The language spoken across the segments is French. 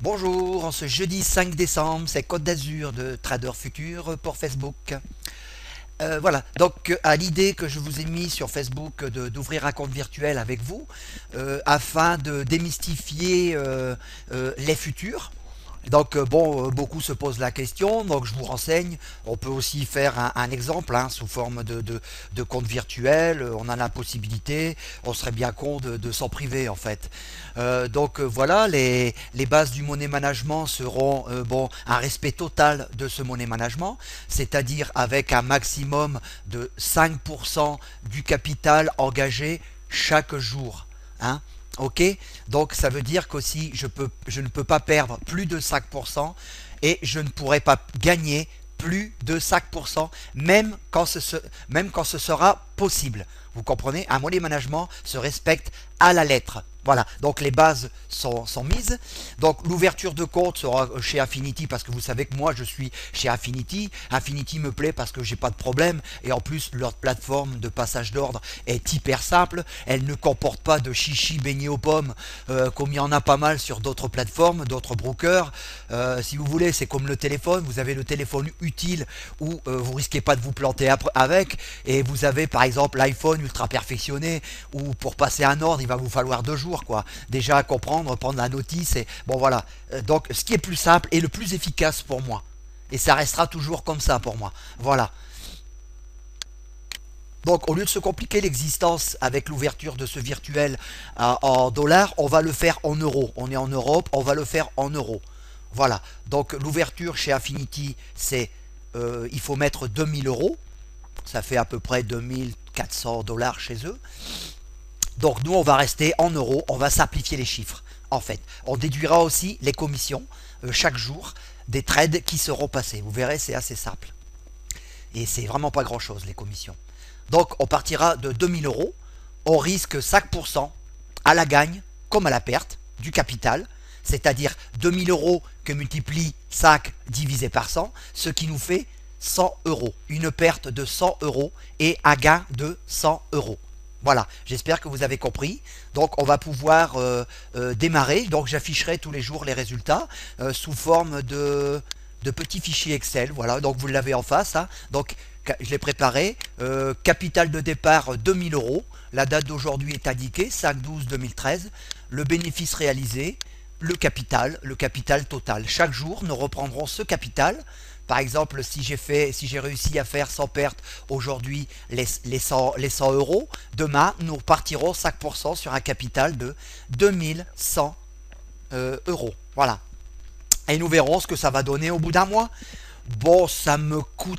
Bonjour, en ce jeudi 5 décembre, c'est Côte d'Azur de Trader Futur pour Facebook. Voilà, donc à l'idée que je vous ai mis sur Facebook d'ouvrir un compte virtuel avec vous afin de démystifier les futurs. Donc bon, beaucoup se posent la question, donc je vous renseigne. On peut aussi faire un exemple hein, sous forme de compte virtuel. On a la possibilité, on serait bien con de s'en priver en fait. Voilà, les bases du money management seront bon, un respect total de ce money management, c'est-à-dire avec un maximum de 5% du capital engagé chaque jour. Hein. Ok, donc ça veut dire qu'aussi je ne peux pas perdre plus de 5% et je ne pourrai pas gagner plus de 5%, même quand ce sera possible. Vous comprenez, un money management se respecte à la lettre. Voilà, donc les bases sont mises. Donc l'ouverture de compte sera chez Affinity parce que vous savez que moi je suis chez Affinity. Affinity me plaît parce que j'ai pas de problème et en plus leur plateforme de passage d'ordre est hyper simple. Elle ne comporte pas de chichi beignet aux pommes comme il y en a pas mal sur d'autres plateformes, d'autres brokers. Si vous voulez, c'est comme le téléphone. Vous avez le téléphone utile où vous risquez pas de vous planter avec et vous avez par exemple l'iPhone ultra perfectionné où pour passer un ordre il va vous falloir 2 jours quoi. Déjà à comprendre, prendre la notice et bon voilà. Donc ce qui est plus simple et le plus efficace pour moi. Et ça restera toujours comme ça pour moi. Voilà. Donc au lieu de se compliquer l'existence avec l'ouverture de ce virtuel en dollars, on va le faire en euros. On est en Europe, on va le faire en euros. Voilà. Donc l'ouverture chez Affinity, c'est il faut mettre 2000 euros. Ça fait à peu près 2400 $ chez eux. Donc nous, on va rester en euros, on va simplifier les chiffres. En fait, on déduira aussi les commissions chaque jour des trades qui seront passés. Vous verrez, c'est assez simple. Et c'est vraiment pas grand-chose, les commissions. Donc on partira de 2000 euros, on risque 5% à la gagne comme à la perte du capital, c'est-à-dire 2000 € que multiplie 5 divisé par 100, ce qui nous fait 100 euros. Une perte de 100 euros et un gain de 100 euros. Voilà, j'espère que vous avez compris. Donc on va pouvoir démarrer. Donc j'afficherai tous les jours les résultats sous forme de petits fichiers Excel. Voilà, donc vous l'avez en face. Hein. Donc je l'ai préparé. Capital de départ 2000 euros. La date d'aujourd'hui est indiquée, 5/12/2013. Le bénéfice réalisé, le capital total. Chaque jour, nous reprendrons ce capital. Par exemple, si j'ai réussi à faire sans perte aujourd'hui les 100 euros, demain, nous repartirons 5% sur un capital de 2100 euros. Voilà. Et nous verrons ce que ça va donner au bout d'un mois. Bon,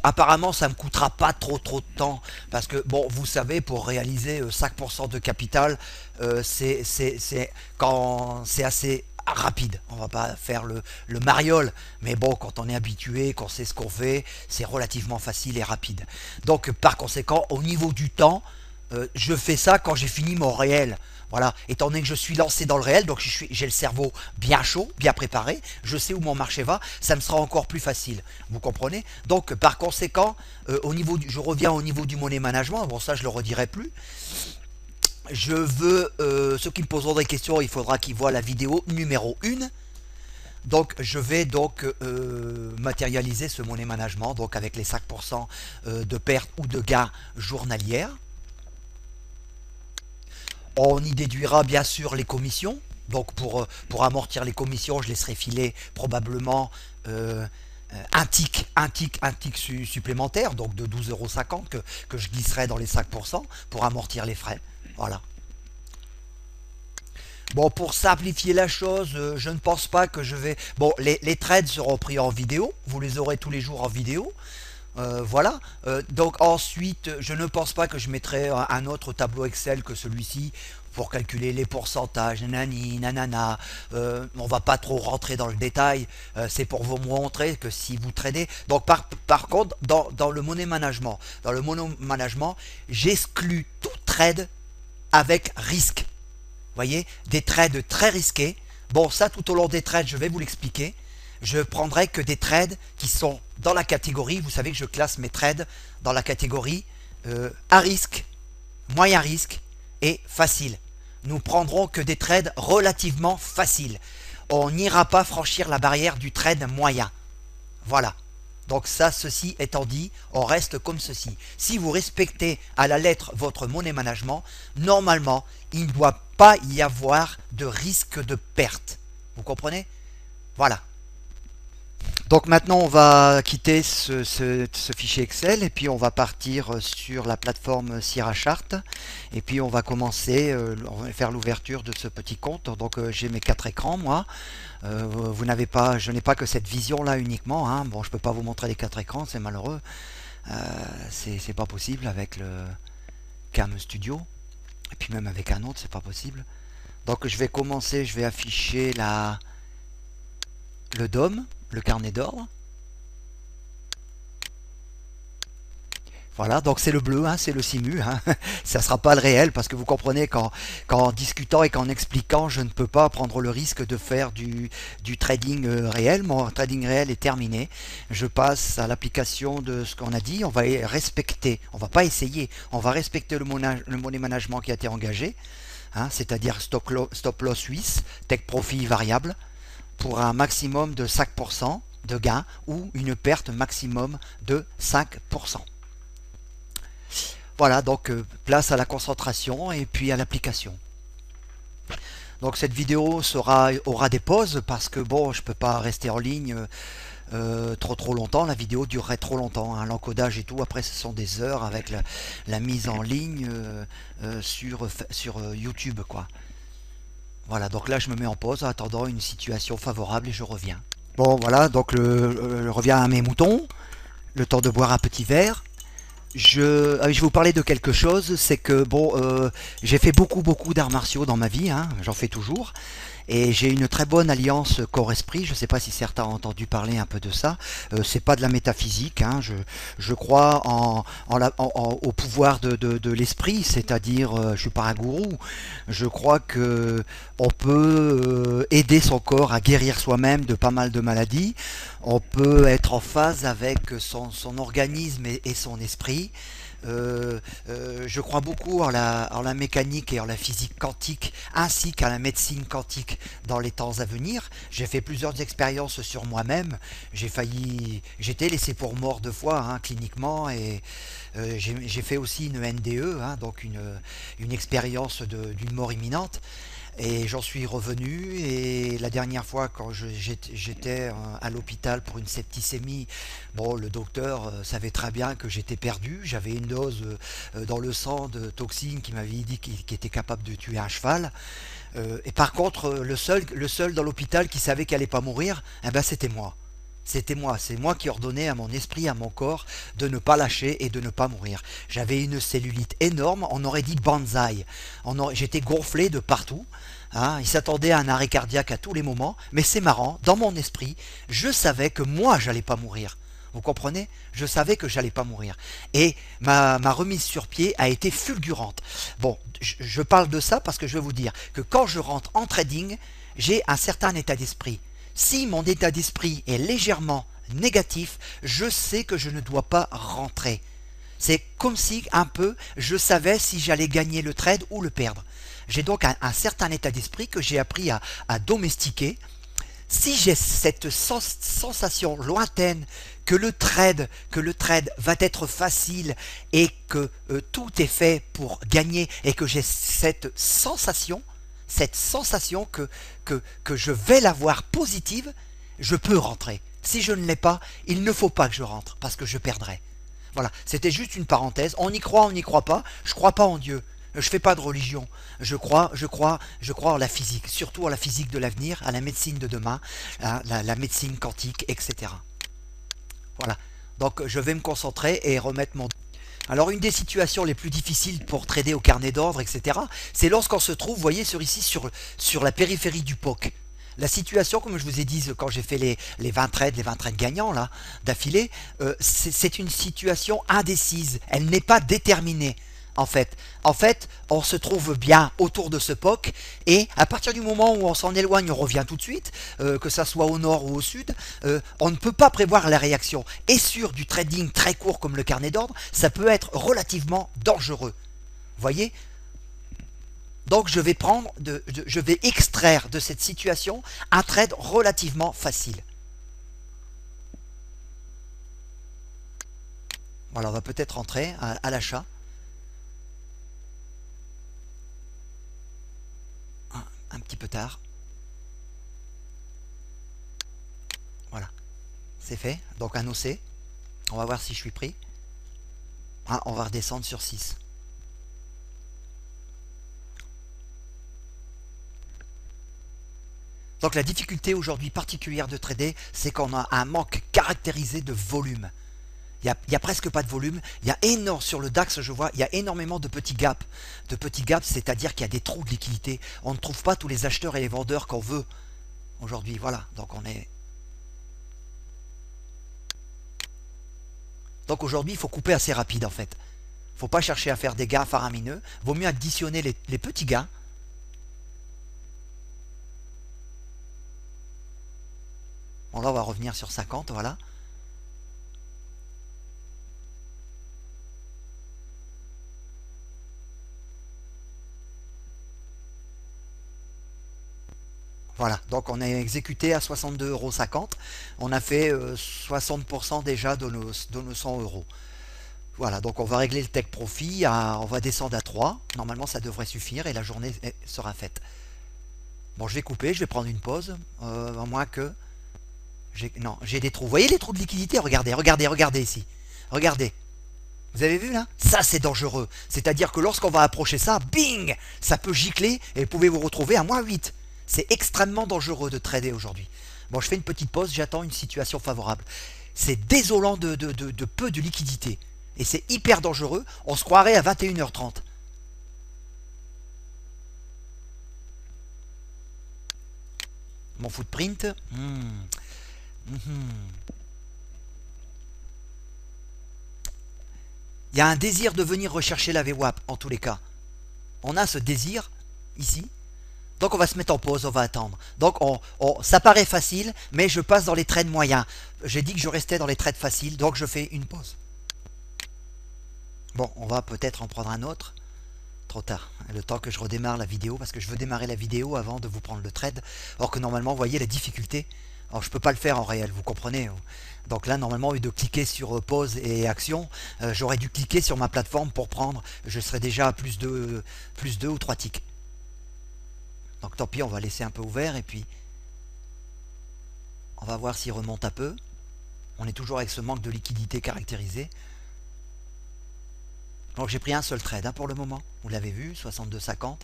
apparemment, ça me coûtera pas trop de temps. Parce que, bon, vous savez, pour réaliser 5% de capital, quand c'est assez rapide. On va pas faire le mariole. Mais bon, quand on est habitué, qu'on sait ce qu'on fait, c'est relativement facile et rapide. Donc, par conséquent, au niveau du temps, je fais ça quand j'ai fini mon réel. Voilà, étant donné que je suis lancé dans le réel, donc j'ai le cerveau bien chaud, bien préparé, je sais où mon marché va, ça me sera encore plus facile. Vous comprenez? Donc par conséquent, je reviens au niveau du money management, bon ça je le redirai plus. Je veux, ceux qui me poseront des questions, il faudra qu'ils voient la vidéo numéro 1. Donc je vais donc matérialiser ce money management donc avec les 5% de perte ou de gain journalière. On y déduira bien sûr les commissions. Donc pour amortir les commissions, je laisserai filer probablement un tick supplémentaire, donc de 12,50 € que je glisserai dans les 5% pour amortir les frais. Voilà. Bon, pour simplifier la chose, je ne pense pas que je vais... Bon, les trades seront pris en vidéo, vous les aurez tous les jours en vidéo. Voilà. Donc ensuite, je ne pense pas que je mettrai un autre tableau Excel que celui-ci pour calculer les pourcentages, nanani, nanana. On va pas trop rentrer dans le détail. C'est pour vous montrer que si vous tradez. Donc par contre, dans le money management, j'exclus tout trade avec risque. Vous voyez, des trades très risqués. Bon, ça tout au long des trades, je vais vous l'expliquer. Je prendrai que des trades qui sont dans la catégorie, vous savez que je classe mes trades dans la catégorie à risque, moyen risque et facile. Nous prendrons que des trades relativement faciles. on n'ira pas franchir la barrière du trade moyen. Voilà. Donc ça, ceci étant dit, on reste comme ceci. Si vous respectez à la lettre votre money management, normalement, il ne doit pas y avoir de risque de perte. Vous comprenez? Voilà. Donc maintenant, on va quitter ce fichier Excel et puis on va partir sur la plateforme Sierra Chart et puis on va commencer, on va faire l'ouverture de ce petit compte. Donc j'ai mes 4 écrans, moi. Vous n'avez pas, je n'ai pas que cette vision là uniquement, hein. Bon, je peux pas vous montrer les 4 écrans, c'est malheureux. C'est pas possible avec le Cam Studio et puis même avec un autre, c'est pas possible. Donc je vais commencer, je vais afficher le DOM, le carnet d'ordre. Voilà, donc c'est le bleu, hein, c'est le simu, hein. Ça ne sera pas le réel parce que vous comprenez qu'en discutant et qu'en expliquant, je ne peux pas prendre le risque de faire du trading réel. Mon trading réel est terminé. Je passe à l'application de ce qu'on a dit. On va respecter, on va pas essayer, on va respecter le money management qui a été engagé, hein, c'est-à-dire stop loss suisse, take profit variable, pour un maximum de 5% de gain ou une perte maximum de 5%. Voilà, donc place à la concentration et puis à l'application. Donc cette vidéo aura des pauses parce que bon, je peux pas rester en ligne trop longtemps. La vidéo durerait trop longtemps, hein, l'encodage et tout. Après, ce sont des heures avec la mise en ligne sur YouTube, quoi. Voilà, donc là je me mets en pause en attendant une situation favorable et je reviens. Bon, voilà, donc je reviens à mes moutons. Le temps de boire un petit verre. Je vais vous parler de quelque chose, c'est que bon, j'ai fait beaucoup d'arts martiaux dans ma vie, hein, j'en fais toujours, et j'ai une très bonne alliance corps-esprit. Je ne sais pas si certains ont entendu parler un peu de ça. C'est pas de la métaphysique, hein, je crois au pouvoir de l'esprit, c'est-à-dire, je suis pas un gourou, je crois que on peut aider son corps à guérir soi-même de pas mal de maladies. On peut être en phase avec son organisme et son esprit. Je crois beaucoup en la mécanique et en la physique quantique ainsi qu'à la médecine quantique dans les temps à venir. J'ai fait plusieurs expériences sur moi-même. J'étais laissé pour mort 2 fois, hein, cliniquement, et j'ai fait aussi une NDE, hein, donc une expérience d'une mort imminente. Et j'en suis revenu, et la dernière fois quand j'étais à l'hôpital pour une septicémie, bon, le docteur savait très bien que j'étais perdu. J'avais une dose dans le sang de toxines qui m'avait dit qu'il était capable de tuer un cheval. Et par contre, le seul dans l'hôpital qui savait qu'elle allait pas mourir, eh ben, c'était moi. C'était moi, c'est moi qui ordonnais à mon esprit, à mon corps, de ne pas lâcher et de ne pas mourir. J'avais une cellulite énorme, on aurait dit banzai. J'étais gonflé de partout, hein, il s'attendait à un arrêt cardiaque à tous les moments, mais c'est marrant, dans mon esprit, je savais que moi, j'allais pas mourir. Vous comprenez? Je savais que j'allais pas mourir. Et ma remise sur pied a été fulgurante. Bon, je parle de ça parce que je vais vous dire que quand je rentre en trading, j'ai un certain état d'esprit. Si mon état d'esprit est légèrement négatif, je sais que je ne dois pas rentrer. C'est comme si, un peu, je savais si j'allais gagner le trade ou le perdre. J'ai donc un certain état d'esprit que j'ai appris à domestiquer. Si j'ai cette sensation lointaine que le trade va être facile et que tout est fait pour gagner, et que j'ai cette sensation que je vais l'avoir positive, je peux rentrer. Si je ne l'ai pas, il ne faut pas que je rentre, parce que je perdrai. Voilà, c'était juste une parenthèse. On y croit, on n'y croit pas. Je crois pas en Dieu. Je fais pas de religion. Je crois en la physique, surtout à la physique de l'avenir, à la médecine de demain, à la médecine quantique, etc. Voilà. Donc je vais me concentrer et remettre mon... Alors une des situations les plus difficiles pour trader au carnet d'ordre, etc., c'est lorsqu'on se trouve, vous voyez, sur la périphérie du POC. La situation, comme je vous ai dit quand j'ai fait les 20 trades gagnants là d'affilée, c'est une situation indécise. Elle n'est pas déterminée. En fait, on se trouve bien autour de ce POC, et à partir du moment où on s'en éloigne, on revient tout de suite, que ça soit au nord ou au sud, on ne peut pas prévoir la réaction. Et sur du trading très court comme le carnet d'ordre, ça peut être relativement dangereux. Voyez ? Donc je vais je vais extraire de cette situation un trade relativement facile. Voilà, on va peut-être rentrer à l'achat. Un petit peu tard. Voilà, c'est fait. Donc un OC. On va voir si je suis pris. Ah, on va redescendre sur 6. Donc la difficulté aujourd'hui particulière de trader, c'est qu'on a un manque caractérisé de volume. Il y a presque pas de volume. Il y a énorme sur le DAX, je vois, il y a énormément de petits gaps. De petits gaps, c'est-à-dire qu'il y a des trous de liquidité. On ne trouve pas tous les acheteurs et les vendeurs qu'on veut aujourd'hui. Voilà, donc on est. Donc aujourd'hui, il faut couper assez rapide en fait. Il ne faut pas chercher à faire des gains faramineux. Vaut mieux additionner les petits gains. Bon là, on va revenir sur 50, voilà. Voilà, donc on est exécuté à 62,50 €. On a fait 60% déjà de nos 100 euros. Voilà, donc on va régler le take profit, on va descendre à 3. Normalement, ça devrait suffire et la journée sera faite. Bon, je vais couper, je vais prendre une pause, à moins que... Non, j'ai des trous. Vous voyez les trous de liquidité? Regardez, regardez, regardez ici. Regardez. Vous avez vu là? Ça, c'est dangereux. C'est-à-dire que lorsqu'on va approcher ça, bing, ça peut gicler et vous pouvez vous retrouver à -8. C'est extrêmement dangereux de trader aujourd'hui. Bon, je fais une petite pause, j'attends une situation favorable. C'est désolant de peu de liquidité. Et c'est hyper dangereux. On se croirait à 21h30. Mon footprint. Il y a un désir de venir rechercher la VWAP en tous les cas. On a ce désir ici. Donc on va se mettre en pause, on va attendre. Donc ça paraît facile, mais je passe dans les trades moyens. J'ai dit que je restais dans les trades faciles, donc je fais une pause. Bon, on va peut-être en prendre un autre. Trop tard, le temps que je redémarre la vidéo, parce que je veux démarrer la vidéo avant de vous prendre le trade. Or que normalement, vous voyez la difficulté. Alors je ne peux pas le faire en réel, vous comprenez. Donc là, normalement, au lieu de cliquer sur pause et action, j'aurais dû cliquer sur ma plateforme pour prendre. Je serais déjà à plus 2 ou 3 ticks. Donc tant pis, on va laisser un peu ouvert et puis on va voir s'il remonte un peu. On est toujours avec ce manque de liquidité caractérisé. Donc j'ai pris un seul trade pour le moment. Vous l'avez vu, 62,50.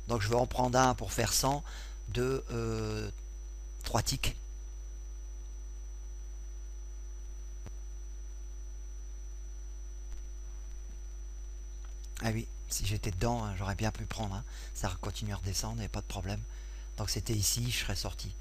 Donc je vais en prendre un pour faire 100 de 3 ticks. Ah oui, si j'étais dedans, j'aurais bien pu prendre. Ça va continuer à redescendre, il n'y a pas de problème. Donc c'était ici, je serais sorti.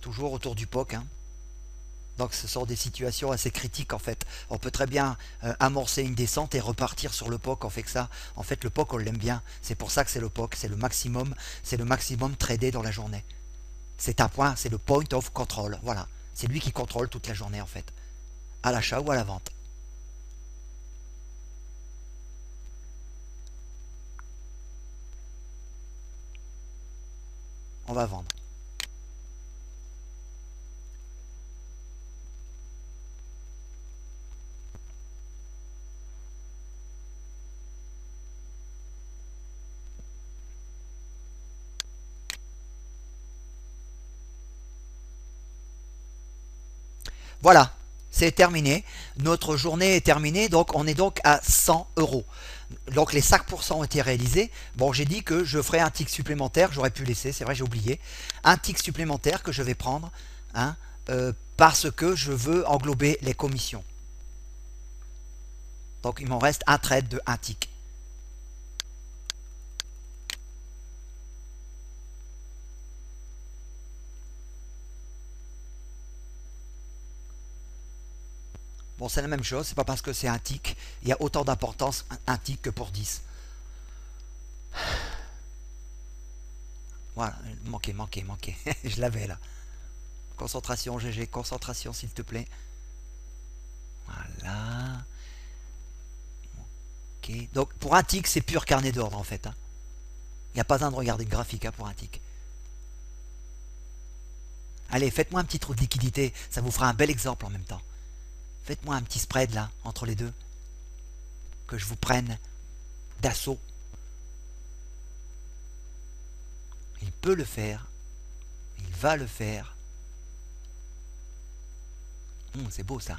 Toujours autour du POC. Donc ce sont des situations assez critiques en fait. On peut très bien amorcer une descente et repartir sur le POC. On fait que ça. En fait le POC on l'aime bien. C'est pour ça que c'est le POC. C'est le maximum tradé dans la journée. C'est un point, c'est le point of control. Voilà. C'est lui qui contrôle toute la journée en fait. À l'achat ou à la vente. On va vendre. Voilà, c'est terminé. Notre journée est terminée, donc on est donc à 100 euros. Donc les 5% ont été réalisés. Bon, j'ai dit que je ferai un tick supplémentaire, j'aurais pu laisser, c'est vrai, j'ai oublié. Un tick supplémentaire que je vais prendre, parce que je veux englober les commissions. Donc il m'en reste un trade de 1 tick. Bon, c'est la même chose, c'est pas parce que c'est un tick, il y a autant d'importance un tick que pour 10. Voilà, manqué. Je l'avais là. Concentration, GG, concentration s'il te plaît. Voilà. Ok. Donc pour un tic, c'est pur carnet d'ordre en fait, hein. Il n'y a pas besoin de regarder le graphique, hein, pour un tic. Allez, faites-moi un petit trou de liquidité, ça vous fera un bel exemple en même temps. Faites-moi un petit spread là, entre les deux. Que je vous prenne d'assaut. Il peut le faire. Il va le faire. C'est beau ça.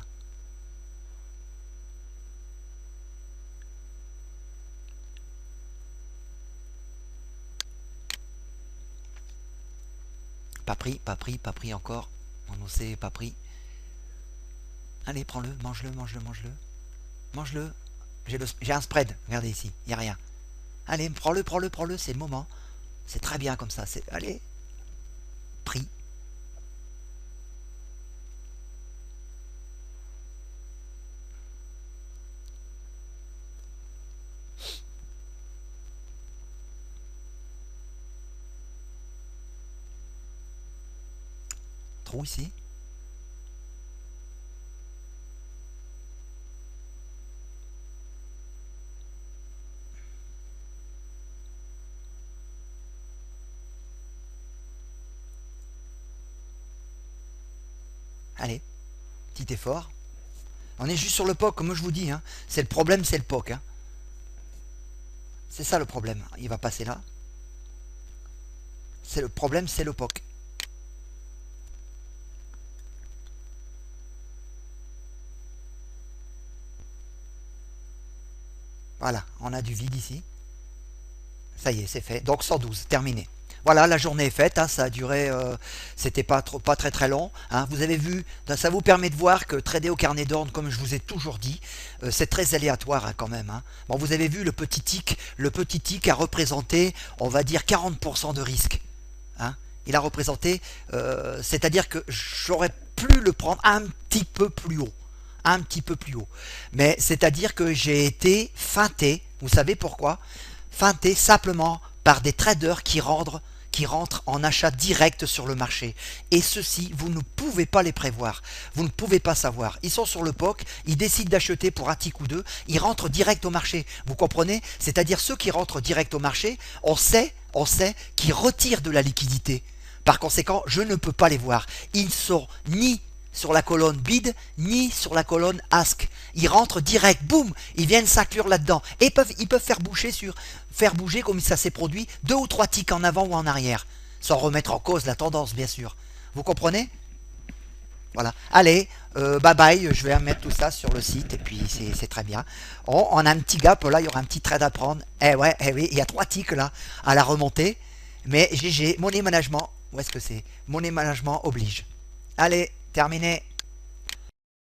Pas pris encore. Mon OC pas pris. Allez, prends-le, mange-le. Mange-le. J'ai un spread, regardez ici, il n'y a rien. Allez, prends-le, c'est le moment. C'est très bien comme ça. Allez, pris. Trou ici. Allez, petit effort. On est juste sur le POC, comme je vous dis, hein. C'est le problème, c'est le POC, hein. C'est ça le problème. Il va passer là. C'est le problème, c'est le POC. Voilà, on a du vide ici. Ça y est, c'est fait. Donc 112, terminé. Voilà, la journée est faite, hein, ça a duré, c'était pas très long, hein. Vous avez vu, ça vous permet de voir que trader au carnet d'ordre, comme je vous ai toujours dit, c'est très aléatoire, hein, quand même, hein. Bon, vous avez vu le petit tic a représenté, on va dire 40% de risque, hein. Il a représenté, c'est-à-dire que j'aurais pu le prendre un petit peu plus haut. Un petit peu plus haut. Mais c'est-à-dire que j'ai été feinté, vous savez pourquoi? Feinté simplement par des traders qui rentrent en achat direct sur le marché. Et ceci, vous ne pouvez pas les prévoir. Vous ne pouvez pas savoir. Ils sont sur le POC, ils décident d'acheter pour un tic ou deux, ils rentrent direct au marché. Vous comprenez? C'est-à-dire ceux qui rentrent direct au marché, on sait qu'ils retirent de la liquidité. Par conséquent, je ne peux pas les voir. Ils sont ni sur la colonne bid ni sur la colonne ask. Ils rentrent direct, boum, ils viennent s'inclure là-dedans. Et ils peuvent faire bouger comme ça s'est produit, 2 ou 3 ticks en avant ou en arrière, sans remettre en cause la tendance, bien sûr. Vous comprenez? Voilà. Allez, bye bye, je vais mettre tout ça sur le site et puis c'est très bien. On a un petit gap, là il y aura un petit trade à prendre. Oui, il y a 3 ticks là à la remontée. Mais GG, money management, où est-ce que c'est? Money management oblige. Allez, terminé.